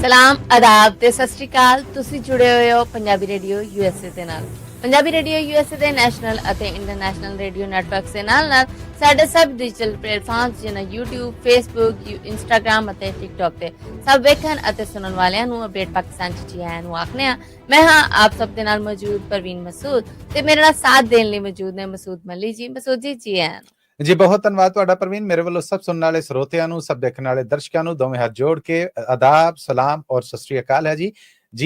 ਸਲਾਮ ਆਦਾਬ ਤੇ ਸਤਿ ਸ਼੍ਰੀ ਅਕਾਲ। ਤੁਸੀਂ ਜੁੜੇ ਹੋਏ ਹੋ ਪੰਜਾਬੀ ਰੇਡੀਓ USA ਦੇ ਨਾਲ। ਪੰਜਾਬੀ ਰੇਡੀਓ USA ਦੇ ਨੈਸ਼ਨਲ ਅਤੇ ਇੰਟਰਨੈਸ਼ਨਲ ਰੇਡੀਓ ਨੈਟਵਰਕਸ ਦੇ ਨਾਲ ਸਾਡੇ ਸਭ ਡਿਜੀਟਲ ਪਲੇਟਫਾਰਮਸ ਜਿਵੇਂ YouTube, Facebook, Instagram ਅਤੇ TikTok ਤੇ ਸਭ ਵੇਖਣ ਅਤੇ ਸੁਣਨ ਵਾਲਿਆਂ ਨੂੰ ਅਪਡੇਟ ਪਾਕਿਸਤਾਨ ਚ ਜੀ ਆਇਆਂ ਨੂੰ ਆਖਦੇ ਹਾਂ। ਮੈਂ ਹਾਂ ਆਪ ਸਭ ਦੇ ਨਾਲ ਮੌਜੂਦ ਪਰਵੀਨ ਮਸੂਦ ਤੇ ਮੇਰੇ ਨਾਲ ਸਾਥ ਦੇਣ ਲਈ ਮੌਜੂਦ ਨੇ ਮਸੂਦ ਮੱਲੀ ਜੀ। ਮਸੂਦ ਜੀ ਆਇਆਂ ਨੂੰ। ਜੀ ਬਹੁਤ ਧੰਨਵਾਦ ਤੁਹਾਡਾ ਪ੍ਰਵੀਨ। ਮੇਰੇ ਵੱਲੋਂ ਸਭ ਸੁਣਨ ਵਾਲੇ ਸਰੋਤਿਆਂ ਨੂੰ, ਸਭ ਦੇਖਣ ਵਾਲੇ ਦਰਸ਼ਕਾਂ ਨੂੰ ਦੋਵੇਂ ਹੱਥ ਜੋੜ ਕੇ ਆਦਾਬ, ਸਲਾਮ ਔਰ ਸਤਿ ਸ਼੍ਰੀ ਅਕਾਲ ਹੈ ਜੀ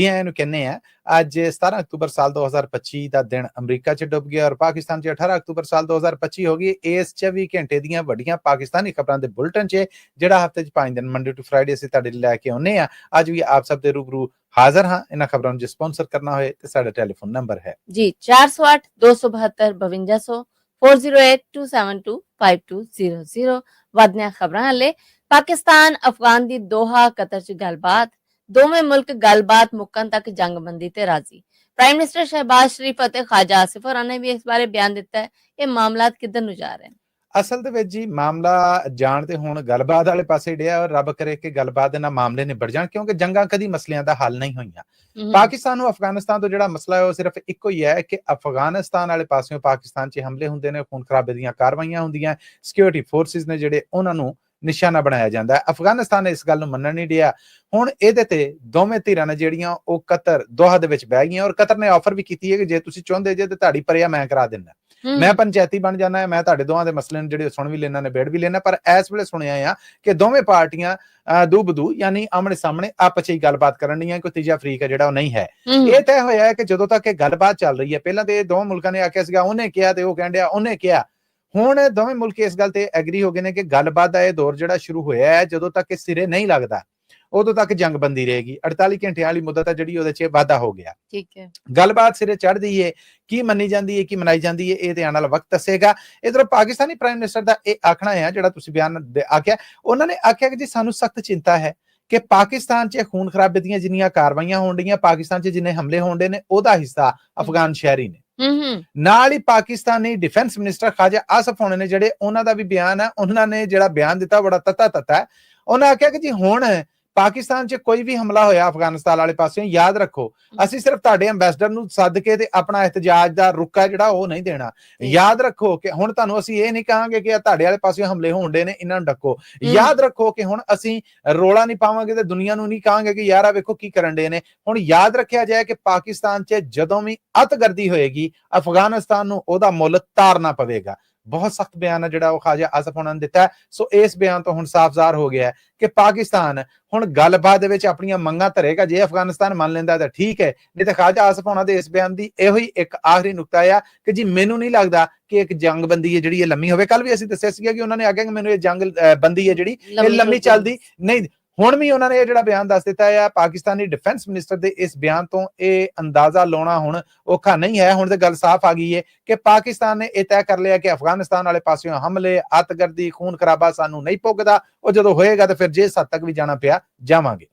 ਆਇਆਂ ਨੂੰ ਕਹਿੰਦੇ ਆ। ਅੱਜ 17 ਅਕਤੂਬਰ ਸਾਲ 2025 ਦਾ ਦਿਨ ਅਮਰੀਕਾ 'ਚ ਡੁੱਬ ਗਿਆ ਔਰ ਪਾਕਿਸਤਾਨ 'ਚ 18 ਅਕਤੂਬਰ ਸਾਲ 2025 ਹੋ ਗਈ। ਇਸ 24 ਘੰਟੇ ਦੀਆਂ ਵੱਡੀਆਂ ਪਾਕਿਸਤਾਨੀ ਖਬਰਾਂ ਦੇ ਬੁਲਟਨ 'ਚ ਜਿਹੜਾ ਹਫ਼ਤੇ 'ਚ 5 ਦਿਨ ਮੰਡੇ ਟੂ ਫਰਾਈਡੇ ਅਸੀਂ ਤੁਹਾਡੇ ਲਈ ਲੈ ਕੇ ਆਉਂਦੇ ਆ। ਅੱਜ ਵੀ ਆਪ ਸਭ ਦੇ ਰੂਬਰੂ ਹਾਜ਼ਰ ਹਾਂ। ਇਹਨਾਂ ਖਬਰਾਂ ਨੂੰ ਜੇ ਸਪਾਂਸਰ ਕਰਨਾ ਹੋਏ ਤੇ ਸਾਡਾ ਟੈਲੀਫੋਨ ਨੰਬਰ ਹੈ ਜੀ 408 272 5200 4082725200। ਵਧਦੀਆਂ ਖਬਰਾਂ ਹਲੇ ਪਾਕਿਸਤਾਨ ਅਫਗਾਨ ਦੀ ਦੋਹਾ ਕਤਰ 'ਚ ਗੱਲਬਾਤ। ਦੋਵੇਂ ਮੁਲਕ ਗੱਲਬਾਤ ਮੁੱਕਣ ਤੱਕ ਜੰਗਬੰਦੀ ਤੇ ਰਾਜ਼ੀ। ਪ੍ਰਾਈਮ ਮਿਨਿਸਟਰ ਸ਼ਹਿਬਾਜ਼ ਸ਼ਰੀਫ ਅਤੇ ਖਾਜਾ ਆਸਿਫ ਹੋਰਾਂ ਨੇ ਵੀ ਇਸ ਬਾਰੇ ਬਿਆਨ ਦਿੱਤਾ ਹੈ। ਇਹ ਮਾਮਲਾਤ ਕਿੱਧਰ ਨੂੰ ਜਾ ਰਹੇ ਨੇ? ਅਸਲ ਦੇ ਵਿੱਚ ਜੀ ਮਾਮਲਾ ਜਾਣ ਤੇ ਹੁਣ ਗੱਲਬਾਤ ਵਾਲੇ ਪਾਸੇ ਡਿਆ ਔਰ ਰੱਬ ਕਰੇ ਕਿ ਗੱਲਬਾਤ ਦੇ ਨਾਲ ਮਾਮਲੇ ਨਿਬੜ ਜਾਣ, ਕਿਉਂਕਿ ਜੰਗਾਂ ਕਦੀ ਮਸਲਿਆਂ ਦਾ ਹੱਲ ਨਹੀਂ ਹੋਈਆਂ। ਪਾਕਿਸਤਾਨ ਨੂੰ ਅਫਗਾਨਿਸਤਾਨ ਤੋਂ ਜਿਹੜਾ ਮਸਲਾ ਹੈ ਉਹ ਸਿਰਫ ਇੱਕੋ ਹੀ ਹੈ ਕਿ ਅਫਗਾਨਿਸਤਾਨ ਵਾਲੇ ਪਾਸਿਓਂ ਪਾਕਿਸਤਾਨ 'ਚ ਹਮਲੇ ਹੁੰਦੇ ਨੇ, ਖੂਨ ਖਰਾਬੇ ਦੀਆਂ ਕਾਰਵਾਈਆਂ ਹੁੰਦੀਆਂ, ਸਿਕਿਉਰਿਟੀ ਫੋਰਸਿਸ ਨੇ ਜਿਹੜੇ ਉਹਨਾਂ ਨੂੰ ਨਿਸ਼ਾਨਾ ਬਣਾਇਆ ਜਾਂਦਾ ਹੈ। ਅਫਗਾਨਿਸਤਾਨ ਇਸ ਗੱਲ ਨੂੰ ਮੰਨਣ ਨਹੀਂ ਡਿਆ। ਹੁਣ ਇਹਦੇ ਤੇ ਦੋਵੇਂ ਧਿਰਾਂ ਨੇ ਜਿਹੜੀਆਂ ਉਹ ਕਤਰ ਦੋਹਾ ਦੇ ਵਿੱਚ ਬਹਿ ਗਈਆਂ ਔਰ ਕਤਰ ਨੇ ਆਫਰ ਵੀ ਕੀਤੀ ਹੈ ਕਿ ਜੇ ਤੁਸੀਂ ਚਾਹੁੰਦੇ ਜੇ ਤੇ ਤੁਹਾਡੀ ਪਰਿਆ ਮੈਂ ਕਰਾ ਦਿੰਦਾ, ਮੈਂ ਪੰਚਾਇਤੀ ਬਣ ਜਾਣਾ, ਮੈਂ ਤੁਹਾਡੇ ਦੋਵਾਂ ਦੇ ਮਸਲੇ ਨੂੰ ਜਿਹੜੇ ਸੁਣ ਵੀ ਲੈਣਾ, ਨਿਬੇੜ ਵੀ ਲੈਣਾ। ਪਰ ਇਸ ਵੇਲੇ ਸੁਣਿਆ ਆ ਕਿ ਦੋਵੇਂ ਪਾਰਟੀਆਂ ਦੂ ਬਦੂ ਯਾਨੀ ਆਮਣੇ ਸਾਹਮਣੇ ਆਪਸ 'ਚ ਹੀ ਗੱਲਬਾਤ ਕਰਨ ਦੀਆਂ, ਕੋਈ ਤੀਜਾ ਫਰੀਕ ਹੈ ਜਿਹੜਾ ਉਹ ਨਹੀਂ ਹੈ। ਇਹ ਤੈਅ ਹੋਇਆ ਹੈ ਕਿ ਜਦੋਂ ਤੱਕ ਇਹ ਗੱਲਬਾਤ ਚੱਲ ਰਹੀ ਹੈ, ਪਹਿਲਾਂ ਤੇ ਦੋਵੇਂ ਮੁਲਕਾਂ ਨੇ ਆਖਿਆ ਸੀਗਾ ਉਹਨੇ ਕਿਹਾ ਤੇ ਉਹ ਕਹਿਣ ਡਿਆ ਉਹਨੇ ਕਿਹਾ। ਹੁਣ ਦੋਵੇਂ ਮੁਲਕ ਇਸ ਗੱਲ ਤੇ ਐਗਰੀ ਹੋ ਗਏ ਨੇ ਕਿ ਗੱਲਬਾਤ ਦਾ ਇਹ ਦੌਰ ਜਿਹੜਾ ਸ਼ੁਰੂ ਹੋਇਆ ਹੈ, ਜਦੋਂ ਤੱਕ ਇਹ ਸਿਰੇ ਨਹੀਂ ਲੱਗਦਾ ਉਦੋਂ ਤੱਕ ਜੰਗਬੰਦੀ ਰਹੇਗੀ। 48 ਘੰਟਿਆਂ ਵਾਲੀ ਮੁੱਦਤ ਹੈ ਜਿਹੜੀ ਉਹਦੇ 'ਚ ਵਾਧਾ ਹੋ ਗਿਆ। ਠੀਕ ਹੈ, ਗੱਲਬਾਤ ਸਿਰੇ ਚੜ੍ਹਦੀ ਹੈ, ਕੀ ਮੰਨੀ ਜਾਂਦੀ ਹੈ, ਕੀ ਮਨਾਈ ਜਾਂਦੀ ਹੈ, ਇਹ ਤੇ ਆਉਣ ਵਾਲਾ ਵਕਤ ਦੱਸੇਗਾ। ਇਧਰ ਪਾਕਿਸਤਾਨੀ ਪ੍ਰਾਈਮ ਮਿਨਿਸਟਰ ਦਾ ਇਹ ਆਖਣਾ ਹੈ, ਜਿਹੜਾ ਤੁਸੀਂ ਬਿਆਨ ਆਖਿਆ, ਉਹਨਾਂ ਨੇ ਆਖਿਆ ਕਿ ਜੀ ਸਾਨੂੰ ਸਖਤ ਚਿੰਤਾ ਹੈ ਕਿ ਪਾਕਿਸਤਾਨ 'ਚ ਖੂਨ ਖਰਾਬੇ ਦੀਆਂ ਜਿੰਨੀਆਂ ਕਾਰਵਾਈਆਂ ਹੋਣ ਡੀਆਂ, ਪਾਕਿਸਤਾਨ 'ਚ ਜਿੰਨੇ ਹਮਲੇ ਹੋਣ ਡੇ ਨੇ, ਉਹਦਾ ਹਿੱਸਾ ਅਫਗਾਨ ਸ਼ਹਿਰੀ ਨੇ। ਨਾਲ ਹੀ ਪਾਕਿਸਤਾਨੀ ਡਿਫੈਂਸ ਮਿਨਿਸਟਰ ਖਾਜਾ ਆਸਫ ਹੋਣੇ ਨੇ ਜਿਹੜੇ, ਉਹਨਾਂ ਦਾ ਵੀ ਬਿਆਨ ਹੈ। ਉਹਨਾਂ ਨੇ ਜਿਹੜਾ ਬਿਆਨ ਦਿੱਤਾ ਬੜਾ ਤੱਤਾ ਹੈ। ਉਹਨਾਂ ਆਖਿਆ ਕਿ ਜੀ ਹੁਣ ਪਾਕਿਸਤਾਨ 'ਚ ਕੋਈ ਵੀ ਹਮਲਾ ਹੋਇਆ ਅਫਗਾਨਿਸਤਾਨ ਵਾਲੇ ਪਾਸਿਓਂ, ਯਾਦ ਰੱਖੋ ਅਸੀਂ ਸਿਰਫ ਤੁਹਾਡੇ ਐਂਬੈਸਡਰ ਨੂੰ ਸੱਦ ਕੇ ਤੇ ਆਪਣਾ ਇhtਜਾਜ ਦਾ ਰੁਕਾ ਜਿਹੜਾ ਉਹ ਨਹੀਂ ਦੇਣਾ। ਯਾਦ ਰੱਖੋ ਕਿ ਹੁਣ ਤੁਹਾਨੂੰ ਅਸੀਂ ਇਹ ਨਹੀਂ ਕਹਾਂਗੇ ਕਿ ਤੁਹਾਡੇ ਵਾਲੇ ਪਾਸਿਓਂ ਹਮਲੇ ਹੋਣ ਡੇ ਨੇ, ਇਹਨਾਂ ਨੂੰ ਡੱਕੋ। ਯਾਦ ਰੱਖੋ ਕਿ ਹੁਣ ਅਸੀਂ ਰੋਲਾ ਨਹੀਂ ਪਾਵਾਂਗੇ ਤੇ ਦੁਨੀਆ ਨੂੰ ਨਹੀਂ ਕਹਾਂਗੇ ਕਿ ਯਾਰ ਆ ਵੇਖੋ ਕੀ ਕਰਨ ਡੇ ਨੇ। ਹੁਣ ਯਾਦ ਰੱਖਿਆ ਜਾਏ ਕਿ ਪਾਕਿਸਤਾਨ 'ਚ ਜਦੋਂ ਵੀ ਅਤਗਰਦੀ ਹੋਏਗੀ, ਅਫਗਾਨਿਸਤਾਨ ਨੂੰ ਉਹਦਾ ਮੁੱਲ ਤਾਰਨਾ ਪਵੇਗਾ। ਬਹੁਤ ਸਖਤ ਬਿਆਨ ਹੈ ਜਿਹੜਾ ਉਹ ਖਾਜਾ ਆਸਫ ਹੋਣਾ ਨੇ ਦਿੱਤਾ। ਸੋ ਇਸ ਬਿਆਨ ਤੋਂ ਹੁਣ ਸਾਫ਼ ਜ਼ਾਹਰ ਹੋ ਗਿਆ ਕਿ ਪਾਕਿਸਤਾਨ ਹੁਣ ਗੱਲਬਾਤ ਦੇ ਵਿੱਚ ਆਪਣੀਆਂ ਮੰਗਾਂ ਧਰੇਗਾ। ਜੇ ਅਫਗਾਨਿਸਤਾਨ ਮੰਨ ਲੈਂਦਾ ਤਾਂ ਠੀਕ ਹੈ, ਨਹੀਂ ਤਾਂ ਖਾਜਾ ਆਸਫ ਹੋਣਾ ਦੇ ਇਸ ਬਿਆਨ ਦੀ ਇਹੋ ਹੀ ਇੱਕ ਆਖਰੀ ਨੁਕਤਾ ਆ ਕਿ ਜੀ ਮੈਨੂੰ ਨਹੀਂ ਲੱਗਦਾ ਕਿ ਇੱਕ ਜੰਗਬੰਦੀ ਹੈ ਜਿਹੜੀ ਇਹ ਲੰਮੀ ਹੋਵੇ। ਕੱਲ ਵੀ ਅਸੀਂ ਦੱਸਿਆ ਸੀਗਾ ਕਿ ਉਹਨਾਂ ਨੇ ਆਖਿਆ ਕਿ ਮੈਨੂੰ ਇਹ ਜੰਗਬੰਦੀ ਹੈ ਜਿਹੜੀ ਇਹ ਲੰਮੀ ਚੱਲਦੀ ਨਹੀਂ। ਹੁਣ ਵੀ ਉਹਨਾਂ ਨੇ ਇਹ ਜਿਹੜਾ ਬਿਆਨ ਦੱਸ ਦਿੱਤਾ ਹੈ। ਪਾਕਿਸਤਾਨੀ ਡਿਫੈਂਸ ਮਿਨਿਸਟਰ ਦੇ ਇਸ ਬਿਆਨ ਤੋਂ ਇਹ ਅੰਦਾਜ਼ਾ ਲਾਉਣਾ ਹੁਣ ਔਖਾ ਨਹੀਂ ਹੈ। ਹੁਣ ਤੇ ਗੱਲ ਸਾਫ਼ ਆ ਗਈ ਹੈ ਕਿ ਪਾਕਿਸਤਾਨ ਨੇ ਇਹ ਤੈਅ ਕਰ ਲਿਆ ਕਿ ਅਫਗਾਨਿਸਤਾਨ ਵਾਲੇ ਪਾਸਿਓਂ ਹਮਲੇ, ਅਤਗਰਦੀ, ਖੂਨ ਖਰਾਬਾ ਸਾਨੂੰ ਨਹੀਂ ਭੁਗਦਾ। ਉਹ ਜਦੋਂ ਹੋਏਗਾ ਤਾਂ ਫਿਰ ਜਿਸ ਹੱਦ ਤੱਕ ਵੀ ਜਾਣਾ ਪਿਆ ਜਾਵਾਂਗੇ।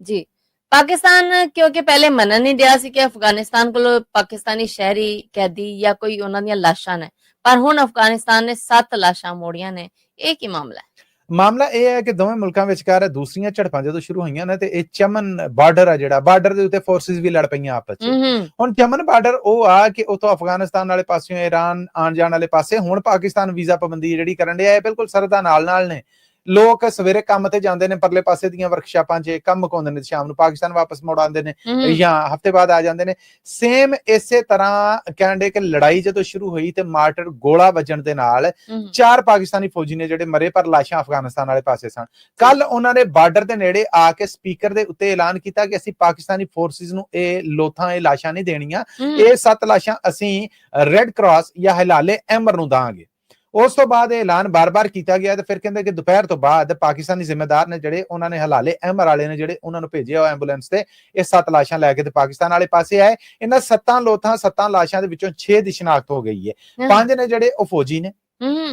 ਜੀ ਪਾਕਿਸਤਾਨ ਕਿਉਂਕਿ ਪਹਿਲੇ ਮੰਨਣ ਨਹੀਂ ਡਿਆ ਸੀ ਕਿ ਅਫਗਾਨਿਸਤਾਨ ਕੋਲ ਪਾਕਿਸਤਾਨੀ ਸ਼ਹਿਰੀ ਕੈਦੀ ਜਾਂ ਕੋਈ ਉਹਨਾਂ ਦੀਆਂ ਲਾਸ਼ਾਂ ਨੇ, ਪਰ ਹੁਣ ਅਫਗਾਨਿਸਤਾਨ ਨੇ 7 ਲਾਸ਼ਾਂ ਮੋੜੀਆਂ ਨੇ। ਇਹ ਕੀ ਮਾਮਲਾ ਹੈ? ਮਾਮਲਾ ਇਹ ਹੈ ਕਿ ਦੋਵੇਂ ਮੁਲਕਾਂ ਵਿਚਕਾਰ ਦੂਸਰੀਆਂ ਝੜਪਾਂ ਜਦੋਂ ਸ਼ੁਰੂ ਹੋਈਆਂ ਨੇ ਤੇ ਇਹ ਚਮਨ ਬਾਰਡਰ ਆ, ਜਿਹੜਾ ਬਾਰਡਰ ਦੇ ਉੱਤੇ ਫੋਰਸਿਸ ਵੀ ਲੜ ਪਈਆਂ ਆਪਸ ਵਿੱਚ। ਹੁਣ ਚਮਨ ਬਾਰਡਰ ਉਹ ਆ ਕਿ ਉਤੋਂ ਅਫਗਾਨਿਸਤਾਨ ਵਾਲੇ ਪਾਸਿਓਂ ਈਰਾਨ ਆਉਣ ਜਾਣ ਵਾਲੇ ਪਾਸੇ ਹੁਣ ਪਾਕਿਸਤਾਨ ਵੀਜ਼ਾ ਪਾਬੰਦੀ ਜਿਹੜੀ ਕਰਨ ਡਿਆ, ਇਹ ਬਿਲਕੁਲ ਸਰਹੱਦਾਂ ਨਾਲ ਨੇ। ਲੋਕ ਸਵੇਰੇ ਕੰਮ ਤੇ ਜਾਂਦੇ ਨੇ, ਪਰਲੇ ਪਾਸੇ ਦੀਆਂ ਵਰਕਸ਼ਾਪਾਂ 'ਚ ਕੰਮ ਮੁਕਾਉਂਦੇ ਨੇ, ਸ਼ਾਮ ਨੂੰ ਪਾਕਿਸਤਾਨ ਵਾਪਸ ਮੁੜ ਆਉਂਦੇ ਨੇ ਜਾਂ ਹਫ਼ਤੇ ਬਾਅਦ ਆ ਜਾਂਦੇ ਨੇ। ਸੇਮ ਇਸੇ ਤਰ੍ਹਾਂ ਕਹਿੰਦੇ ਕਿ ਲੜਾਈ ਜਦੋਂ ਸ਼ੁਰੂ ਹੋਈ ਤੇ ਮਾਰਟਰ ਗੋਲਾ ਵੱਜਣ ਦੇ ਨਾਲ 4 ਪਾਕਿਸਤਾਨੀ ਫੌਜੀ ਨੇ ਜਿਹੜੇ ਮਰੇ, ਪਰ ਲਾਸ਼ਾਂ ਅਫਗਾਨਿਸਤਾਨ ਵਾਲੇ ਪਾਸੇ ਸਨ। ਕੱਲ ਉਹਨਾਂ ਨੇ ਬਾਰਡਰ ਦੇ ਨੇੜੇ ਆ ਕੇ ਸਪੀਕਰ ਦੇ ਉੱਤੇ ਐਲਾਨ ਕੀਤਾ ਕਿ ਅਸੀਂ ਪਾਕਿਸਤਾਨੀ ਫੋਰਸਿਸ ਨੂੰ ਇਹ ਲੋਥਾਂ, ਇਹ ਲਾਸ਼ਾਂ ਨਹੀਂ ਦੇਣੀਆਂ। ਇਹ 7 ਲਾਸ਼ਾਂ ਅਸੀਂ ਰੈੱਡ ਕਰਾਸ ਜਾਂ ਹਿਲਾਲੇ ਅਹਿਮਰ ਨੂੰ ਦਾਂਗੇ। ਉਸ ਤੋਂ ਬਾਅਦ ਇਹ ਐਲਾਨ ਬਾਰ-ਬਾਰ ਕੀਤਾ ਗਿਆ ਤੇ ਫਿਰ ਕਹਿੰਦੇ ਕਿ ਦੁਪਹਿਰ ਤੋਂ ਬਾਅਦ ਪਾਕਿਸਤਾਨੀ ਜ਼ਿੰਮੇਦਾਰ ਨੇ ਜਿਹੜੇ, ਉਹਨਾਂ ਨੇ ਹਲਾਲੇ ਅਹਿਮਰ ਵਾਲੇ ਨੇ ਜਿਹੜੇ, ਉਹਨਾਂ ਨੂੰ ਭੇਜਿਆ ਐਂਬੂਲੈਂਸ ਤੇ ਇਹ 7 ਲਾਸ਼ਾਂ ਲੈ ਕੇ ਤੇ ਪਾਕਿਸਤਾਨ ਵਾਲੇ ਪਾਸੇ ਆਏ। ਇਹਨਾਂ 7 ਲਾਸ਼ਾਂ ਦੇ ਵਿੱਚੋਂ 6 ਦੀ ਸ਼ਨਾਖਤ ਹੋ ਗਈ ਹੈ। 5 ਨੇ ਜਿਹੜੇ ਉਹ ਫੌਜੀ ਨੇ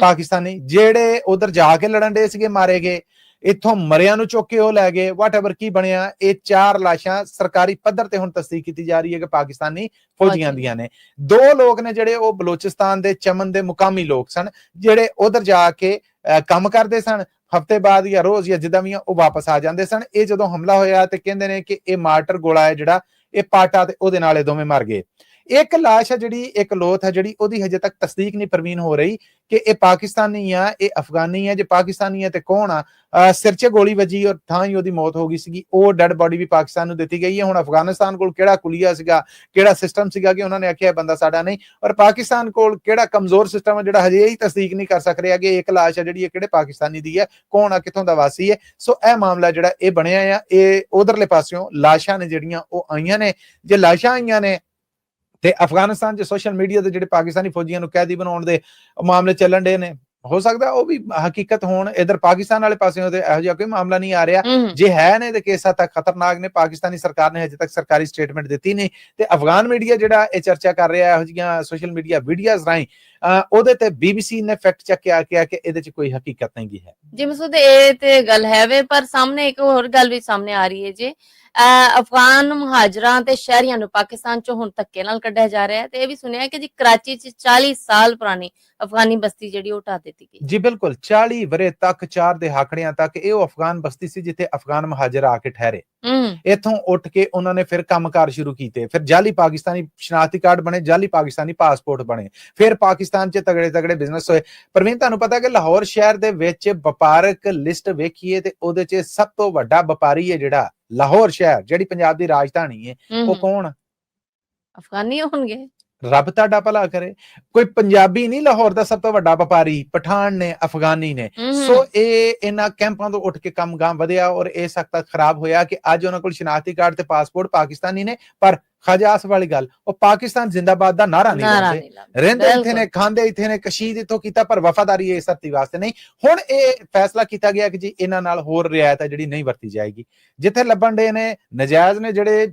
ਪਾਕਿਸਤਾਨੀ, ਜਿਹੜੇ ਉਧਰ ਜਾ ਕੇ ਲੜਨ ਦੇ ਸੀਗੇ, ਮਾਰੇ ਗਏ। ਇੱਥੋਂ ਮਰਿਆਂ ਨੂੰ ਚੁੱਕ ਕੇ ਉਹ ਲੈ ਗਏ। ਵਾਟਐਵਰ ਕੀ ਬਣਿਆ, ਇਹ 4 ਲਾਸ਼ਾਂ ਸਰਕਾਰੀ ਪੱਧਰ ਤੇ ਹੁਣ ਤਸਦੀਕ ਕੀਤੀ ਜਾ ਰਹੀ ਹੈ ਕਿ ਪਾਕਿਸਤਾਨੀ ਫੌਜੀਆਂ ਦੀਆਂ ਨੇ। 2 ਲੋਕ ਨੇ ਜਿਹੜੇ ਉਹ ਬਲੋਚਿਸਤਾਨ ਦੇ ਚਮਨ ਦੇ ਮੁਕਾਮੀ ਲੋਕ ਸਨ, ਜਿਹੜੇ ਉਧਰ ਜਾ ਕੇ ਕੰਮ ਕਰਦੇ ਸਨ, ਹਫ਼ਤੇ ਬਾਅਦ ਜਾਂ ਰੋਜ਼ ਜਾਂ ਜਿੱਦਾਂ ਵੀ ਉਹ ਵਾਪਸ ਆ ਜਾਂਦੇ ਸਨ। ਇਹ ਜਦੋਂ ਹਮਲਾ ਹੋਇਆ ਤੇ ਕਹਿੰਦੇ ਨੇ ਕਿ ਇਹ ਮਾਰਟਰ ਗੋਲਾ ਹੈ ਜਿਹੜਾ, ਇਹ ਪਾਟਾ ਤੇ ਉਹਦੇ ਨਾਲ ਇਹ ਦੋਵੇਂ ਮਰ ਗਏ। ਇੱਕ ਲਾਸ਼ ਹੈ ਜਿਹੜੀ, ਇੱਕ ਲੋਥ ਹੈ ਜਿਹੜੀ, ਉਹਦੀ ਹਜੇ ਤੱਕ ਤਸਦੀਕ ਨਹੀਂ ਪ੍ਰਵੀਨ ਹੋ ਰਹੀ ਕਿ ਇਹ ਪਾਕਿਸਤਾਨੀ ਆ, ਇਹ ਅਫਗਾਨੀ ਹੈ। ਜੇ ਪਾਕਿਸਤਾਨੀ ਹੈ ਤੇ ਕੌਣ ਆ? ਸਿਰ 'ਚ ਗੋਲੀ ਵੱਜੀ ਔਰ ਥਾਂ ਹੀ ਉਹਦੀ ਮੌਤ ਹੋ ਗਈ ਸੀਗੀ। ਉਹ ਡੈਡ ਬੋਡੀ ਵੀ ਪਾਕਿਸਤਾਨ ਨੂੰ ਦਿੱਤੀ ਗਈ ਹੈ। ਹੁਣ ਅਫਗਾਨਿਸਤਾਨ ਕੋਲ ਕਿਹੜਾ ਕੁਲੀਆ ਸੀਗਾ, ਕਿਹੜਾ ਸਿਸਟਮ ਸੀਗਾ ਕਿ ਉਹਨਾਂ ਨੇ ਆਖਿਆ ਬੰਦਾ ਸਾਡਾ ਨਹੀਂ, ਔਰ ਪਾਕਿਸਤਾਨ ਕੋਲ ਕਿਹੜਾ ਕਮਜ਼ੋਰ ਸਿਸਟਮ ਹੈ ਜਿਹੜਾ ਹਜੇ ਹੀ ਤਸਦੀਕ ਨਹੀਂ ਕਰ ਸਕ ਰਿਹਾ ਕਿ ਇੱਕ ਲਾਸ਼ ਹੈ ਜਿਹੜੀ ਇਹ ਕਿਹੜੇ ਪਾਕਿਸਤਾਨੀ ਦੀ ਹੈ, ਕੌਣ ਆ, ਕਿੱਥੋਂ ਦਾ ਵਾਸੀ ਹੈ। ਸੋ ਇਹ ਮਾਮਲਾ ਜਿਹੜਾ ਇਹ ਬਣਿਆ ਆ, ਇਹ ਉਧਰਲੇ ਪਾਸਿਓਂ ਲਾਸ਼ਾਂ ਨੇ ਜਿਹੜੀਆਂ ਉਹ ਆਈਆਂ ਨੇ। ਜੇ ਲਾਸ਼ਾਂ ਆਈਆਂ ਨੇ ਤੇ ਅਫਗਾਨਿਸਤਾਨ 'ਚ ਸੋਸ਼ਲ ਮੀਡੀਆ ਤੇ ਜਿਹੜੇ ਪਾਕਿਸਤਾਨੀ ਫੌਜੀਆਂ ਨੂੰ ਕੈਦੀ ਬਣਾਉਣ ਦੇ ਮਾਮਲੇ ਚੱਲਣ ਡੇ ਨੇ, ਹੋ ਸਕਦਾ ਉਹ ਵੀ ਹਕੀਕਤ ਹੋਣ। ਇਧਰ ਪਾਕਿਸਤਾਨ ਵਾਲੇ ਪਾਸਿਓਂ ਤੇ ਇਹੋ ਜਿਹਾ ਕੋਈ ਮਾਮਲਾ ਨਹੀਂ ਆ ਰਿਹਾ। ਜੇ ਹੈ ਨੇ ਤੇ ਕੇਸ ਤੱਕ ਖਤਰਨਾਕ ਨੇ। ਪਾਕਿਸਤਾਨੀ ਸਰਕਾਰ ਨੇ ਹਜੇ ਤੱਕ ਸਰਕਾਰੀ ਸਟੇਟਮੈਂਟ ਦਿੱਤੀ ਨਹੀਂ ਤੇ ਅਫਗਾਨ ਮੀਡੀਆ ਜਿਹੜਾ ਇਹ ਚਰਚਾ ਕਰ ਰਿਹਾ ਇਹੋ ਜਿਹੀਆਂ ਸੋਸ਼ਲ ਮੀਡੀਆ ਵੀਡੀਓਜ਼ ਰਾਹੀਂ, ਉਹਦੇ ਤੇ BBC ਨੇ ਫੈਕਟ ਚੈੱਕ ਕਿਹਾ ਕਿ ਇਹਦੇ 'ਚ ਕੋਈ ਹਕੀਕਤ ਨਹੀਂ ਗੀ ਹੈ। ਜੀ ਮਸੂਦ, ਇਹ ਤੇ ਗੱਲ ਹੈ ਵੇ, ਪਰ ਸਾਹਮਣੇ ਇੱਕ ਹੋਰ ਗੱਲ ਵੀ ਸਾਹਮਣੇ ਆ ਰਹੀ ਹੈ ਜੀ। ਅਫਗਾਨ ਮੁਹਾਜਰਾਂ ਤੇ ਸ਼ਹਿਰੀਆਂ ਨੂੰ ਪਾਕਿਸਤਾਨ ਚੋਂ ਹੁਣ ਧੱਕੇ ਨਾਲ ਕੱਢਿਆ ਜਾ ਰਿਹਾ ਹੈ ਤੇ ਇਹ ਵੀ ਸੁਣਿਆ ਕਿ ਜੀ ਕਰਾਚੀ 'ਚ 40 ਸਾਲ ਪੁਰਾਣੀ ਅਫਗਾਨੀ ਬਸਤੀ ਜਿਹੜੀ ਉਹ ਢਾ ਦਿੱਤੀ ਗਈ। ਜੀ ਬਿਲਕੁਲ, 40 ਵਰੇ ਤੱਕ, 4 ਦਹਾਕੜਿਆਂ ਤੱਕ ਇਹ ਉਹ ਅਫਗਾਨ ਬਸਤੀ ਸੀ ਜਿੱਥੇ ਅਫਗਾਨ ਮੁਹਾਜਰ ਆ ਕੇ ਠਹਿਰੇ। ਇੱਥੋਂ ਉੱਠ ਕੇ ਉਹਨਾਂ ਨੇ ਫਿਰ ਕੰਮਕਾਰ ਸ਼ੁਰੂ ਕੀਤੇ, ਫਿਰ ਜਾਲੀ ਪਾਕਿਸਤਾਨੀ ਸ਼ਨਾਖਤੀ ਕਾਰਡ ਬਣੇ, ਜਾਲੀ ਪਾਕਿਸਤਾਨੀ ਪਾਸਪੋਰਟ ਬਣੇ, ਫਿਰ ਪਾਕਿਸਤਾਨ 'ਚ ਤਗੜੇ ਬਿਜ਼ਨਸ ਹੋਏ। ਪ੍ਰਵੀਨ, ਤੁਹਾਨੂੰ ਪਤਾ ਕਿ ਲਾਹੌਰ ਸ਼ਹਿਰ ਦੇ ਵਿੱਚ ਵਪਾਰਕ ਲਿਸਟ ਵੇਖੀਏ ਤੇ ਉਹਦੇ 'ਚ ਸਭ ਤੋਂ ਵੱਡਾ ਵਪਾਰੀ ਹੈ ਜਿਹੜਾ ਲਾਹੌਰ ਸ਼ਹਿਰ, ਜਿਹੜੀ ਪੰਜਾਬ ਦੀ ਰਾਜਧਾਨੀ ਹੈ, ਉਹ ਕੌਣ? ਅਫਗਾਨੀ ਹੋਣਗੇ। ਰੱਬ ਤੁਹਾਡਾ ਭਲਾ ਕਰੇ। ਕੋਈ ਪੰਜਾਬੀ ਨਹੀਂ ਲਾਹੌਰ ਦਾ ਸਭ ਤੋਂ ਵੱਡਾ ਵਪਾਰੀ, ਪਠਾਨ ਨੇ, ਅਫਗਾਨੀ ਨੇ। ਸੋ ਇਹ ਇਹਨਾਂ ਕੈਂਪਾਂ ਤੋਂ ਉੱਠ ਕੇ ਕੰਮ ਗਾਂ ਵਧਿਆ ਔਰ ਇਹ ਸਖਤ ਖਰਾਬ ਹੋਇਆ ਕਿ ਅੱਜ ਉਹਨਾਂ ਕੋਲ ਸ਼ਨਾਖਤੀ ਕਾਰਡ ਤੇ ਪਾਸਪੋਰਟ ਪਾਕਿਸਤਾਨੀ ਨੇ, ਪਰ ਖਜਾਸ ਵਾਲੀ ਗੱਲ, ਉਹ ਪਾਕਿਸਤਾਨ ਜ਼ਿੰਦਾਬਾਦ ਦਾ ਨਾਰਾ ਨਹੀਂ ਲਾਉਂਦੇ। ਰਹਿੰਦੇ ਇੱਥੇ ਨੇ, ਖਾਂਦੇ ਇੱਥੇ ਨੇ, ਕਸ਼ੀਦ ਇੱਥੋਂ ਕੀਤਾ, ਪਰ ਵਫਾਦਾਰੀ ਇਸ ਧਰਤੀ ਵਾਸਤੇ ਨਹੀਂ। ਹੁਣ ਇਹ ਫੈਸਲਾ ਕੀਤਾ ਗਿਆ ਕਿ ਜੀ ਇਹਨਾਂ ਨਾਲ ਹੋਰ ਰਿਆਇਤ ਹੈ ਜਿਹੜੀ ਨਹੀਂ ਵਰਤੀ ਜਾਏਗੀ। ਜਿੱਥੇ ਲੱਭਣ ਦੇ ਨੇ ਨਜਾਇਜ਼ ਨੇ, ਜਿਹੜੇ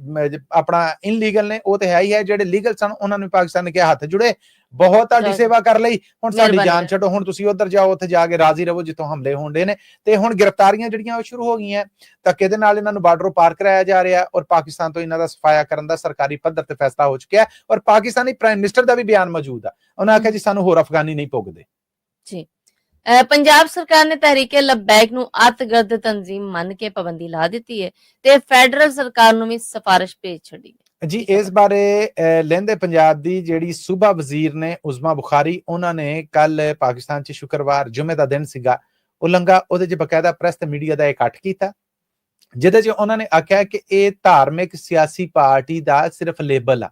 ਆਪਣਾ ਇਨਲੀਗਲ ਨੇ, ਉਹ ਤੇ ਹੈ ਹੀ ਹੈ। ਜਿਹੜੇ ਲੀਗਲ ਸਨ ਉਹਨਾਂ ਨੂੰ ਪਾਕਿਸਤਾਨ ਨੇ ਕਿਹਾ ਹੱਥ ਜੁੜੇ, ਬਹੁਤ ਤੁਹਾਡੀ ਸੇਵਾ ਕਰ ਲਈ, ਹੁਣ ਸਾਡੀ ਜਾਨ ਛੱਡੋ, ਹੁਣ ਤੁਸੀਂ ਉਧਰ ਜਾਓ, ਉੱਥੇ ਜਾ ਕੇ ਰਾਜ਼ੀ ਰਹੋ ਜਿੱਥੋਂ ਹਮਲੇ ਹੋਣਦੇ ਨੇ। ਤੇ ਹੁਣ ਗ੍ਰਿਫਤਾਰੀਆਂ ਜਿਹੜੀਆਂ ਉਹ ਸ਼ੁਰੂ ਹੋ ਗਈਆਂ, ਧੱਕੇ ਦੇ ਨਾਲ ਇਹਨਾਂ ਨੂੰ ਬਾਰਡਰੋਂ ਪਾਰ ਕਰਾਇਆ ਜਾ ਰਿਹਾ ਔਰ ਪਾਕਿਸਤਾਨ ਤੋਂ ਇਹਨਾਂ ਦਾ ਸਫਾਇਆ ਕਰਨ ਦਾ ਸਰਕਾਰੀ ਪੱਧਰ ਤੇ ਫੈਸਲਾ ਹੋ ਚੁੱਕਿਆ ਔਰ ਪਾਕਿਸਤਾਨੀ ਪ੍ਰਾਈਮ ਮਿਨਿਸਟਰ ਦਾ ਵੀ ਬਿਆਨ ਮੌਜੂਦ ਆ। ਉਹਨਾਂ ਆਖਿਆ ਜੀ ਸਾਨੂੰ ਹੋਰ ਅਫਗਾਨੀ ਨਹੀਂ ਪੁੱਗਦੇ। ਜੀ, ਪੰਜਾਬ ਸਰਕਾਰ ਨੇ ਤਹਿਰੀਕੇ ਲਬੈਕ ਨੂੰ ਅੱਤਗਰਦ ਤਨਜ਼ੀਮ ਮੰਨ ਕੇ ਪਾਬੰਦੀ ਲਾ ਦਿੱਤੀ ਹੈ ਤੇ ਫੈਡਰਲ ਸਰਕਾਰ ਨੂੰ ਵੀ ਸਿਫਾਰਿਸ਼ ਭੇਜ ਛੱਡੀ ਹੈ। ਜੀ, ਇਸ ਬਾਰੇ ਲਹਿੰਦੇ ਪੰਜਾਬ ਦੀ ਜਿਹੜੀ ਸੂਬਾ ਵਜ਼ੀਰ ਨੇ ਉਜ਼ਮਾ ਬੁਖਾਰੀ, ਉਹਨਾਂ ਨੇ ਕੱਲ ਪਾਕਿਸਤਾਨ 'ਚ ਸ਼ੁੱਕਰਵਾਰ ਜੁਮੇ ਦਾ ਦਿਨ ਸੀਗਾ, ਉਲੰਘਾ, ਉਹਦੇ 'ਚ ਬਕਾਇਦਾ ਪ੍ਰੈਸ ਤੇ ਮੀਡੀਆ ਦਾ ਇਕੱਠ ਕੀਤਾ ਜਿਹਦੇ 'ਚ ਉਹਨਾਂ ਨੇ ਆਖਿਆ ਕਿ ਇਹ ਧਾਰਮਿਕ ਸਿਆਸੀ ਪਾਰਟੀ ਦਾ ਸਿਰਫ ਲੇਬਲ ਆ,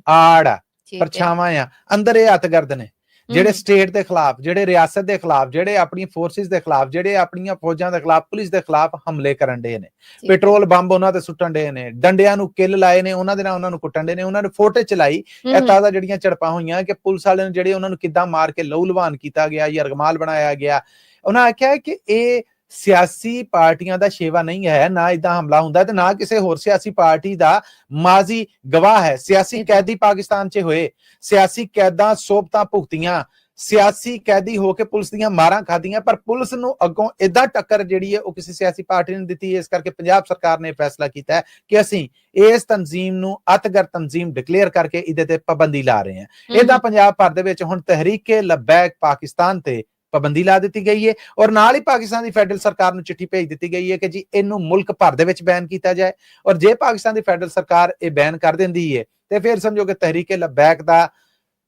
ਆੜ ਆ, ਪਰਛਾਵਾਂ ਆ, ਅੰਦਰ ਇਹ ਅੱਤਗਰਦ ਨੇ ਜਿਹੜੇ ਸਟੇਟ ਦੇ ਖਿਲਾਫ, ਜਿਹੜੇ ਰਿਆਸਤ ਦੇ ਖਿਲਾਫ, ਜਿਹੜੇ ਆਪਣੀਆਂ ਫੋਰਸਿਸ ਦੇ ਖਿਲਾਫ, ਜਿਹੜੇ ਆਪਣੀਆਂ ਫੌਜਾਂ ਦੇ ਖਿਲਾਫ, ਪੁਲਿਸ ਦੇ ਖਿਲਾਫ ਹਮਲੇ ਕਰਨ ਦੇ ਨੇ, ਪੈਟਰੋਲ ਬੰਬ ਉਹਨਾਂ ਤੇ ਸੁੱਟਣ ਦੇ ਨੇ, ਡੰਡਿਆਂ ਨੂੰ ਕਿੱਲ ਲਾਏ ਨੇ, ਉਹਨਾਂ ਦੇ ਨਾਲ ਉਹਨਾਂ ਨੂੰ ਕੁੱਟਣ ਦੇ ਨੇ। ਉਹਨਾਂ ਨੇ ਫੋਟੋ ਚਲਾਈ, ਇਹ ਤਾਜ਼ਾ ਜਿਹੜੀਆਂ ਝੜਪਾਂ ਹੋਈਆਂ ਕਿ ਪੁਲਿਸ ਵਾਲਿਆਂ ਨੂੰ ਜਿਹੜੇ ਉਹਨਾਂ ਨੂੰ ਕਿੱਦਾਂ ਮਾਰ ਕੇ ਲਹੂ ਲੁਹਾਨ ਕੀਤਾ ਗਿਆ, ਯਰਗਮਾਲ ਬਣਾਇਆ ਗਿਆ। ਉਹਨਾਂ ਆਖਿਆ ਕਿ ਇਹ ਸਿਆਸੀ ਪਾਰਟੀਆਂ ਦਾ ਸ਼ੇਵਾ ਨਹੀਂ ਹੈ, ਨਾ ਇਦਾਂ ਹਮਲਾ ਹੁੰਦਾ ਤੇ ਨਾ ਕਿਸੇ ਹੋਰ ਸਿਆਸੀ ਪਾਰਟੀ ਦਾ ਮਾਜ਼ੀ ਗਵਾਹ ਹੈ। ਸਿਆਸੀ ਕੈਦੀ ਪਾਕਿਸਤਾਨ 'ਚ ਹੋਏ, ਸਿਆਸੀ ਕੈਦਾਂ ਸੋਬਤਾਂ ਭੁਗਤੀਆਂ, ਸਿਆਸੀ ਕੈਦੀ ਹੋ ਕੇ ਪੁਲਿਸ ਦੀਆਂ ਮਾਰਾਂ ਖਾਧੀਆਂ, ਪਰ ਪੁਲਿਸ ਨੂੰ ਅੱਗੋਂ ਏਦਾਂ ਟੱਕਰ ਜਿਹੜੀ ਹੈ ਉਹ ਕਿਸੇ ਸਿਆਸੀ ਪਾਰਟੀ ਨੇ ਦਿੱਤੀ। ਇਸ ਕਰਕੇ ਪੰਜਾਬ ਸਰਕਾਰ ਨੇ ਫੈਸਲਾ ਕੀਤਾ ਹੈ ਕਿ ਅਸੀਂ ਇਸ ਤਨਜ਼ੀਮ ਨੂੰ ਅੱਤਗਰਦ ਤਨਜ਼ੀਮ ਡਿਕਲੇਅਰ ਕਰਕੇ ਇਹਦੇ ਤੇ ਪਾਬੰਦੀ ਲਾ ਰਹੇ ਹਾਂ। ਇਹਦਾ ਪੰਜਾਬ ਭਰ ਦੇ ਵਿੱਚ ਹੁਣ ਤਹਿਰੀਕੇ ਲਬੈਕ ਪਾਕਿਸਤਾਨ ਤੇ ਪਾਬੰਦੀ ਲਾ ਦਿੱਤੀ ਗਈ ਹੈ ਔਰ ਨਾਲ ਹੀ ਪਾਕਿਸਤਾਨ ਦੀ ਫੈਡਰਲ ਸਰਕਾਰ ਨੂੰ ਚਿੱਠੀ ਭੇਜ ਦਿੱਤੀ ਗਈ ਹੈ ਕਿ ਜੀ ਇਹਨੂੰ ਮੁਲਕ ਭਰ ਦੇ ਵਿੱਚ ਬੈਨ ਕੀਤਾ ਜਾਏ। ਔਰ ਜੇ ਪਾਕਿਸਤਾਨ ਦੀ ਫੈਡਰਲ ਸਰਕਾਰ ਇਹ ਬੈਨ ਕਰ ਦਿੰਦੀ ਹੈ ਤੇ ਫਿਰ ਸਮਝੋ ਕਿ ਤਹਿਰੀਕੇ ਲਬੈਕ ਦਾ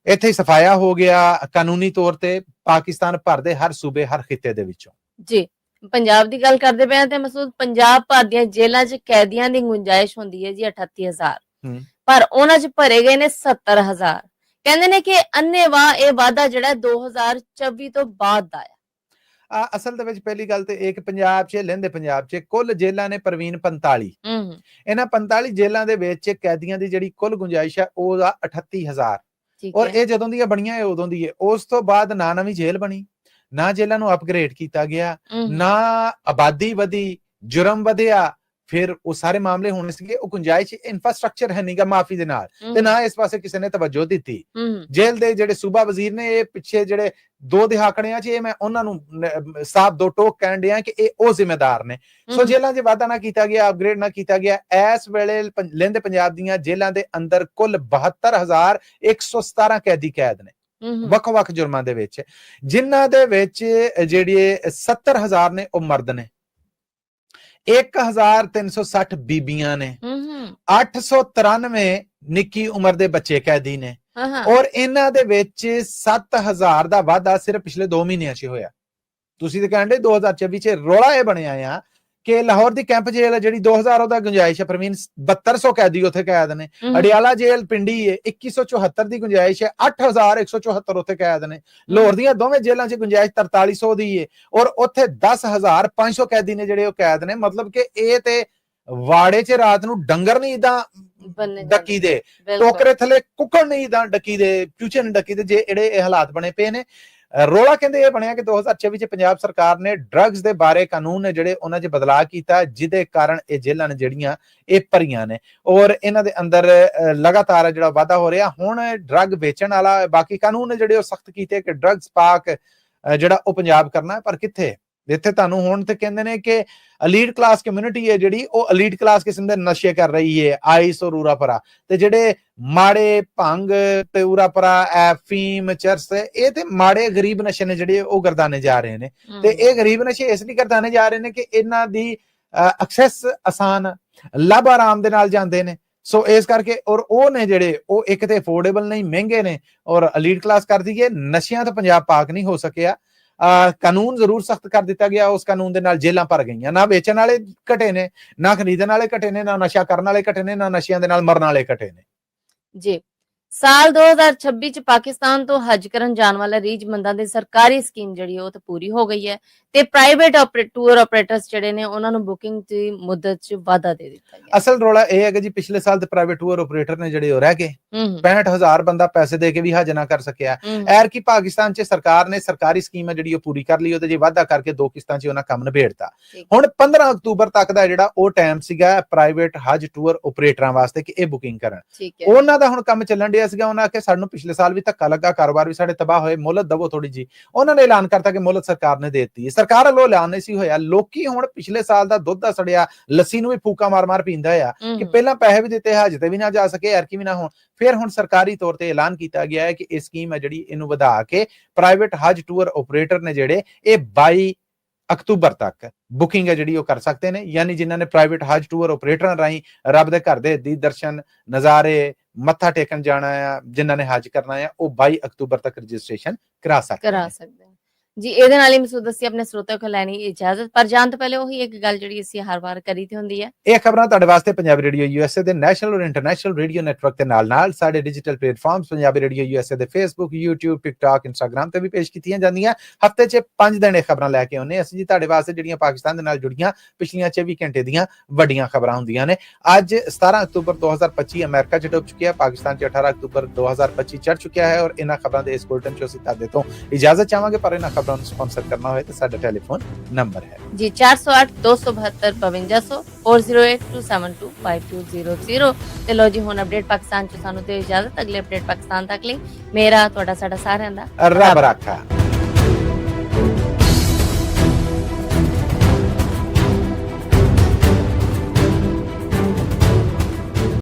ਇੱਥੇ ਹੀ ਸਫਾਇਆ ਹੋ ਗਿਆ ਕਾਨੂੰਨੀ ਤੌਰ ਤੇ ਪਾਕਿਸਤਾਨ ਭਰ ਦੇ ਹਰ ਸੂਬੇ, ਹਰ ਖਿੱਤੇ ਦੇ ਵਿੱਚੋਂ। ਜੀ, ਪੰਜਾਬ ਦੀ ਗੱਲ ਕਰਦੇ ਪਏ ਤੇ ਮਸੂਦ, ਪੰਜਾਬ ਭਰ ਦੀਆਂ ਜੇਲ੍ਹਾਂ 'ਚ ਕੈਦੀਆਂ ਦੀ ਗੁੰਜਾਇਸ਼ ਹੁੰਦੀ ਹੈ ਜੀ 38,000, ਪਰ ਉਹਨਾਂ 'ਚ ਭਰੇ ਗਏ ਨੇ 70,000। ਕਹਿੰਦੇ ਨੇ ਕਿ ਅੰਨੇਵਾਹ ਇਹ ਵਾਅਦਾ ਜਿਹੜਾ 2024 ਤੋਂ ਬਾਅਦ ਦਾ ਆ। ਅਸਲ ਦੇ ਵਿੱਚ ਪਹਿਲੀ ਗੱਲ ਤੇ ਇਹ ਕਿ ਪੰਜਾਬ 'ਚ, ਲਹਿੰਦੇ ਪੰਜਾਬ 'ਚ ਕੁੱਲ ਜੇਲ੍ਹਾਂ ਨੇ ਪ੍ਰਵੀਨ 45। ਇਹਨਾਂ 45 ਜੇਲ੍ਹਾਂ ਦੇ ਵਿੱਚ ਕੈਦੀਆਂ ਦੀ ਜਿਹੜੀ ਕੁੱਲ ਗੁੰਜਾਇਸ਼ ਹੈ ਉਹ ਆ 38,000 ਔਰ ਇਹ ਜਦੋਂ ਦੀਆਂ ਬਣੀਆਂ ਇਹ ਉਦੋਂ ਦੀ ਹੈ। ਉਸ ਤੋਂ ਬਾਅਦ ਨਾ ਨਵੀਂ ਜੇਲ੍ਹ ਬਣੀ, ਨਾ ਜੇਲ੍ਹਾਂ ਨੂੰ ਅਪਗ੍ਰੇਡ ਕੀਤਾ ਗਿਆ, ਨਾ ਆਬਾਦੀ ਵਧੀ, ਜੁਰਮ ਵਧਿਆ। ਫਿਰ ਉਹ ਸਾਰੇ ਮਾਮਲੇ ਹੋਣੇ ਸੀਗੇ, ਉਹ ਗੁੰਜਾਇਸ਼ ਇਨਫਰਾਸਟ੍ਰਕਚਰ ਹੈ ਨਹੀਂਗਾ ਮਾਫੀ ਦੇ ਨਾਲ, ਤੇ ਨਾ ਇਸ ਪਾਸੇ ਕਿਸੇ ਨੇ ਤਵੱਜੋ ਦਿੱਤੀ। ਜੇਲ੍ਹ ਦੇ ਜਿਹੜੇ ਸੂਬਾ ਵਜ਼ੀਰ ਨੇ ਇਹ ਪਿੱਛੇ ਜਿਹੜੇ 2 ਦਹਾਕੜਿਆਂ 'ਚ ਇਹ ਮੈਂ ਉਹਨਾਂ ਨੂੰ ਸਾਫ ਦੋ ਟੋਕ ਕਹਿਣ ਡਿਆ ਕਿ ਇਹ ਉਹ ਜ਼ਿੰਮੇਦਾਰ ਨੇ। ਸੋ ਜੇਲ੍ਹਾਂ 'ਚ ਵਾਧਾ ਨਾ ਕੀਤਾ ਗਿਆ, ਅਪਗ੍ਰੇਡ ਨਾ ਕੀਤਾ ਗਿਆ। ਇਸ ਵੇਲੇ ਲਹਿੰਦੇ ਪੰਜਾਬ ਦੀਆਂ ਜੇਲ੍ਹਾਂ ਦੇ ਅੰਦਰ ਕੁੱਲ 72,117 ਕੈਦੀ ਕੈਦ ਨੇ। ਵੱਖ-ਵੱਖ ਜੁਰਮਾਂ ਦੇ ਵਿੱਚ, ਜਿਨ੍ਹਾਂ ਦੇ ਵਿੱਚ ਜਿਹੜੇ 70,000 ਨੇ ਉਹ ਮਰਦ ਨੇ, 1360 ਬੀਬੀਆਂ ਨੇ, 893 ਨਿੱਕੀ ਉਮਰ ਦੇ ਬੱਚੇ ਕੈਦੀ ਨੇ, ਔਰ ਇਹਨਾਂ ਦੇ ਵਿੱਚ 7000 ਦਾ ਵਾਧਾ ਸਿਰਫ ਪਿਛਲੇ 2 ਮਹੀਨਿਆਂ 'ਚ ਹੋਇਆ। ਤੁਸੀਂ ਤੇ ਕਹਿੰਦੇ 2024 'ਚ ਰੌਲਾ ਇਹ ਬਣਿਆ ਆ ਕਿ ਲਾਹੌਰ ਦੀ ਕੈਂਪ ਜੇਲ੍ਹ ਹੈ ਜਿਹੜੀ 2000 ਉਹਦਾ ਗੁੰਜਾਇਸ਼ ਹੈ ਪ੍ਰਵੀਨ, 7200 ਕੈਦੀ ਉੱਥੇ ਕੈਦ ਨੇ। ਅਡਿਆਲਾ ਜੇਲ੍ਹ ਪਿੰਡੀ ਹੈ 2174 ਦੀ ਗੁੰਜਾਇਸ਼ ਹੈ, 8174 ਉੱਥੇ ਕੈਦ ਨੇ। ਲਾਹੌਰ ਦੀਆਂ ਦੋਵੇਂ ਜੇਲ੍ਹਾਂ 'ਚ ਗੁੰਜਾਇਸ਼ 4300 ਦੀ ਹੈ, ਔਰ ਉੱਥੇ 10500 ਕੈਦੀ ਨੇ ਜਿਹੜੇ ਉਹ ਕੈਦ ਨੇ। ਮਤਲਬ ਕਿ ਇਹ ਤੇ ਵਾੜੇ 'ਚ ਰਾਤ ਨੂੰ ਡੰਗਰ ਨਹੀਂ ਇਦਾਂ ਡੱਕੀ ਦੇ, ਟੋਕਰੇ ਥੱਲੇ ਕੁੱਕੜ ਨਹੀਂ ਇਦਾਂ ਡੱਕੀ ਦੇ, ਚੂਚੇ ਨਹੀਂ ਡੱਕੀ ਦੇ, ਜੇ ਜਿਹੜੇ ਇਹ ਹਾਲਾਤ ਬਣੇ ਪਏ ਨੇ। ਰੋਲਾ ਕਹਿੰਦੇ ਇਹ ਬਣਿਆ ਕਿ 2024 ਚ ਪੰਜਾਬ ਸਰਕਾਰ ਨੇ ਡਰੱਗਸ ਦੇ ਬਾਰੇ ਕਾਨੂੰਨ ਨੇ ਜਿਹੜੇ ਉਹਨਾਂ 'ਚ ਬਦਲਾਅ ਕੀਤਾ, ਜਿਹਦੇ ਕਾਰਨ ਇਹ ਜੇਲ੍ਹਾਂ ਨੇ ਜਿਹੜੀਆਂ ਇਹ ਭਰੀਆਂ ਨੇ, ਔਰ ਇਹਨਾਂ ਦੇ ਅੰਦਰ ਲਗਾਤਾਰ ਜਿਹੜਾ ਵਾਧਾ ਹੋ ਰਿਹਾ। ਹੁਣ ਡਰੱਗ ਵੇਚਣ ਵਾਲਾ ਬਾਕੀ ਕਾਨੂੰਨ ਨੇ ਜਿਹੜੇ ਉਹ ਸਖਤ ਕੀਤੇ ਕਿ ਡਰੱਗਸ ਪਾਕ ਜਿਹੜਾ ਉਹ ਪੰਜਾਬ ਕਰਨਾ, ਪਰ ਕਿੱਥੇ ਇੱਥੇ ਤੁਹਾਨੂੰ ਹੁਣ ਤੇ ਕਹਿੰਦੇ ਨੇ ਕਿ ਅਲੀਟ ਕਲਾਸ ਕਮਿਊਨਿਟੀ ਹੈ ਜਿਹੜੀ ਉਹ ਅਲੀਟ ਕਲਾਸ ਕਿਸਮ ਦੇ ਨਸ਼ੇ ਕਰ ਰਹੀ ਹੈ, ਆਈਸ ਔਰ ਉਰਾਪਰਾ, ਤੇ ਜਿਹੜੇ ਮਾੜੇ ਭੰਗ ਤੇ ਉਰਾਪਰਾ, ਐਫੀਮ, ਚਰਸ, ਇਹ ਤੇ ਮਾੜੇ ਗਰੀਬ ਨਸ਼ੇ ਨੇ ਜਿਹੜੇ ਉਹ ਗਰਦਾਨੇ ਜਾ ਰਹੇ ਨੇ। ਤੇ ਇਹ ਗਰੀਬ ਨਸ਼ੇ ਇਸ ਲਈ ਗਰਦਾਨੇ ਜਾ ਰਹੇ ਨੇ ਕਿ ਇਹਨਾਂ ਦੀ ਐਕਸੈਸ ਆਸਾਨ, ਲੱਭ ਆਰਾਮ ਦੇ ਨਾਲ ਜਾਂਦੇ ਨੇ। ਸੋ ਇਸ ਕਰਕੇ ਔਰ ਉਹ ਨੇ ਜਿਹੜੇ ਉਹ ਇੱਕ ਤੇ ਅਫੋਰਡੇਬਲ ਨਹੀਂ, ਮਹਿੰਗੇ ਨੇ, ਔਰ ਅਲੀਟ ਕਲਾਸ ਕਰ ਦਈਏ। ਨਸ਼ਿਆਂ ਤੋਂ ਪੰਜਾਬ ਪਾਕ ਨਹੀਂ ਹੋ ਸਕਿਆ। ਕਾਨੂੰਨ ਜ਼ਰੂਰ ਸਖਤ ਕਰ ਦਿੱਤਾ ਗਿਆ, ਉਸ ਕਾਨੂੰਨ ਦੇ ਨਾਲ ਜੇਲਾਂ ਭਰ ਗਈਆਂ। ਨਾ ਵੇਚਣ ਵਾਲੇ ਘਟੇ ਨੇ, ਨਾ ਖਰੀਦਣ ਵਾਲੇ ਘਟੇ ਨੇ, ਨਾ ਨਸ਼ਾ ਕਰਨ ਵਾਲੇ ਘਟੇ ਨੇ, ਨਾ ਨਸ਼ਿਆਂ ਦੇ ਨਾਲ ਮਰਨ ਵਾਲੇ ਘਟੇ ਨੇ। ਜੀ, ਸਾਲ 2026 ਚ ਪਾਕਿਸਤਾਨ ਤੋਂ ਹਜ ਕਰਨ ਜਾਣ ਵਾਲਾ ਰੀਝਮੰਦਾਂ ਦੀ ਸਰਕਾਰੀ ਸਕੀਮ ਜਿਹੜੀ ਉਹ ਤਾਂ ਪੂਰੀ ਹੋ ਗਈ ਹੈ, ਤੇ ਪ੍ਰਾਈਵੇਟ ਟੂਰ ਆਪਰੇਟਰਸ ਜਿਹੜੇ ਨੇ ਉਹਨਾਂ ਨੂੰ ਬੁਕਿੰਗ ਦੀ ਮੁੱਦਤ ਚ ਵਾਧਾ ਦੇ ਦਿੱਤਾ ਗਿਆ। ਅਸਲ ਰੌਲਾ ਇਹ ਹੈ ਕਿ ਜੀ ਪਿਛਲੇ ਸਾਲ ਤੇ ਪ੍ਰਾਈਵੇਟ ਟੂਰ ਆਪਰੇਟਰ ਨੇ ਜਿਹੜੇ ਉਹ ਰਹਿ ਗਏ, 65000 ਬੰਦਾ ਪੈਸੇ ਦੇ ਕੇ ਵੀ ਹਜ ਨਾ ਕਰ ਸਕਿਆ। ਐਰ ਕੀ ਪਾਕਿਸਤਾਨ ਚ ਸਰਕਾਰ ਨੇ ਸਰਕਾਰੀ ਸਕੀਮ ਹੈ ਜਿਹੜੀ ਉਹ ਪੂਰੀ ਕਰ ਲਈ, ਉਹਦੇ ਜੇ ਵਾਧਾ ਕਰਕੇ 2 ਕਿਸ਼ਤਾਂ ਚ ਉਹਨਾਂ ਕੰਮ ਨਿਬੇੜਤਾ। ਹੁਣ 15 ਅਕਤੂਬਰ ਤੱਕ ਦਾ ਜਿਹੜਾ ਉਹ ਟਾਈਮ ਸੀਗਾ ਪ੍ਰਾਈਵੇਟ ਹਜ ਟੂਰ ਆਪਰੇਟਰਾਂ ਵਾਸਤੇ ਕਿ ਇਹ ਬੁਕਿੰਗ ਕਰਨ। ਉਹਨਾਂ ਦਾ ਹੁਣ ਕੰਮ ਚੱਲਣ ਡਿਆ ਸੀਗਾ। ਉਹਨਾਂ ਆਖਿਆ ਸਾਨੂੰ ਪਿਛਲੇ ਸਾਲ ਵੀ ਧੱਕਾ ਲੱਗਾ, ਕਾਰੋਬਾਰ ਵੀ ਸਾਡੇ ਤਬਾਹ ਹੋਏ, ਮੁਹਲਤ ਦਵੋ ਥੋੜੀ ਜੀ। ਉਹਨਾਂ ਨੇ ਐਲਾਨ ਕਰਤਾ ਕਿ ਮੁਹਲਤ ਸਰਕਾਰ ਨੇ ਦੇ ਦਿੱਤੀ। ਸਰਕਾਰ ਵੱਲੋਂ ਐਲਾਨ ਨਹੀਂ ਸੀ ਹੋਇਆ। ਲੋਕੀ ਹੁਣ ਪਿਛਲੇ ਸਾਲ ਦਾ ਦੁੱਧ ਦਾ ਸੜਿਆ ਲੱਸੀ ਨੂੰ ਵੀ ਫੂਕਾ ਮਾਰ-ਮਾਰ ਪੀਂਦਾ ਆ ਕਿ ਪਹਿਲਾਂ ਪੈਸੇ ਵੀ ਦਿੱਤੇ, ਹਜ ਤੇ ਵੀ ਨਾ ਜਾ ਸਕੇ, ਐਰਕੀ ਵੀ ਨਾ ਹੋਣ। ਫਿਰ ਹੁਣ ਸਰਕਾਰੀ ਤੌਰ ਤੇ ਐਲਾਨ ਕੀਤਾ ਗਿਆ ਹੈ ਕਿ ਇਹ ਸਕੀਮ ਹੈ ਜਿਹੜੀ ਇਹਨੂੰ ਵਧਾ ਕੇ ਪ੍ਰਾਈਵੇਟ ਹਜ ਟੂਰ ਆਪਰੇਟਰ ਨੇ ਜਿਹੜੇ ਇਹ 22 ਅਕਤੂਬਰ ਤੱਕ ਬੁਕਿੰਗ ਹੈ ਜਿਹੜੀ ਉਹ ਕਰ ਸਕਦੇ ਨੇ। ਯਾਨੀ ਜਿਨ੍ਹਾਂ ਨੇ ਪ੍ਰਾਈਵੇਟ ਹਜ ਟੂਰ ਆਪਰੇਟਰਾਂ ਰਾਹੀਂ ਰੱਬ ਦੇ ਘਰ ਦੇ ਦੀਦ ਦਰਸ਼ਨ ਨਜ਼ਾਰੇ ਮੱਥਾ ਟੇਕਣ ਜਾਣਾ ਆ, ਜਿਨ੍ਹਾਂ ਨੇ ਹਜ ਕਰਨਾ ਆ, ਉਹ 22 ਅਕਤੂਬਰ ਤੱਕ ਰਜਿਸਟ੍ਰੇਸ਼ਨ ਕਰਾ ਸਕਦੇ ਜੀ। ਇਹਦੇ ਨਾਲ ਹੀ ਮਸੂਦ ਅਸੀਂ ਆਪਣੇ ਸਰੋਤਿਆਂ ਕੋਲ ਲੈਣੀ ਇਜਾਜ਼ਤ, ਪਰ ਜਾਣ ਤੋਂ ਪਹਿਲੇ ਉਹੀ ਇੱਕ ਗੱਲ ਜਿਹੜੀ ਅਸੀਂ ਹਰ ਵਾਰ ਕਰੀ ਤੇ ਹੁੰਦੀ ਹੈ। ਇਹ ਖਬਰਾਂ ਤੁਹਾਡੇ ਵਾਸਤੇ ਪੰਜਾਬੀ ਰੇਡੀਓ ਯੂਐਸਏ ਦੇ ਨੈਸ਼ਨਲ ਔਰ ਇੰਟਰਨੈਸ਼ਨਲ ਰੇਡੀਓ ਨੈਟਵਰਕ ਦੇ ਨਾਲ ਸਾਡੇ digital platforms Punjabi radio USA ਦੇ ਫੇਸਬੁੱਕ, YouTube, ਟਿਕਟੌਕ, ਇੰਸਟਾਗ੍ਰਾਮ ਤੇ ਵੀ ਪੇਸ਼ ਕੀਤੀਆਂ ਜਾਂਦੀਆਂ। ਹਫਤੇ 'ਚ 5 ਦਿਨ ਇਹ ਖਬਰਾਂ ਲੈ ਕੇ ਆਉਂਦੇ ਅਸੀਂ ਜੀ ਤੁਹਾਡੇ ਵਾਸਤੇ, ਜਿਹੜੀਆਂ ਪਾਕਿਸਤਾਨ ਦੇ ਨਾਲ ਜੁੜੀਆਂ ਪਿਛਲੀਆਂ 24 ਘੰਟੇ ਦੀਆਂ ਵੱਡੀਆਂ ਖਬਰਾਂ ਹੁੰਦੀਆਂ ਨੇ। ਅੱਜ 17 ਅਕਤੂਬਰ 2025 ਅਮਰੀਕਾ 'ਚ ਡੁੱਬ ਚੁੱਕਿਆ, ਪਾਕਿਸਤਾਨ 'ਚ 18 ਅਕਤੂਬਰ 2025 ਚੜ ਚੁੱਕਿਆ ਹੈ। ਔਰ ਇਹਨਾਂ ਖਬਰਾਂ ਦੇ ਇਸ ਬੁਲੇਟਿਨ 'ਚ ਅਸੀਂ ਤੁਹਾਡੇ ਤੋਂ ਇਜਾਜ਼ਤ ਚਾਹਾਂਗੇ, ਪਰ ਇਹਨਾਂ ਖਬਰਾਂ ਨੂੰ ਸਪਾਂਸਰ ਕਰਨਾ ਹੋਏ ਤਾਂ ਸਾਡਾ ਟੈਲੀਫੋਨ ਨੰਬਰ ਹੈ ਜੀ 408 272 5200 4082725200। ਤੇ ਲੋ ਜੀ ਹੁਣ ਅਪਡੇਟ ਪਾਕਿਸਤਾਨ 'ਚ ਸਾਨੂੰ ਤੇ ਇਜਾਜ਼ਤ। ਅਗਲੇ ਅਪਡੇਟ ਪਾਕਿਸਤਾਨ ਤੱਕ ਲਈ ਮੇਰਾ ਤੁਹਾਡਾ ਸਾਡਾ ਸਾਰਿਆਂ ਦਾ ਰੱਬ ਰਾਖਾ।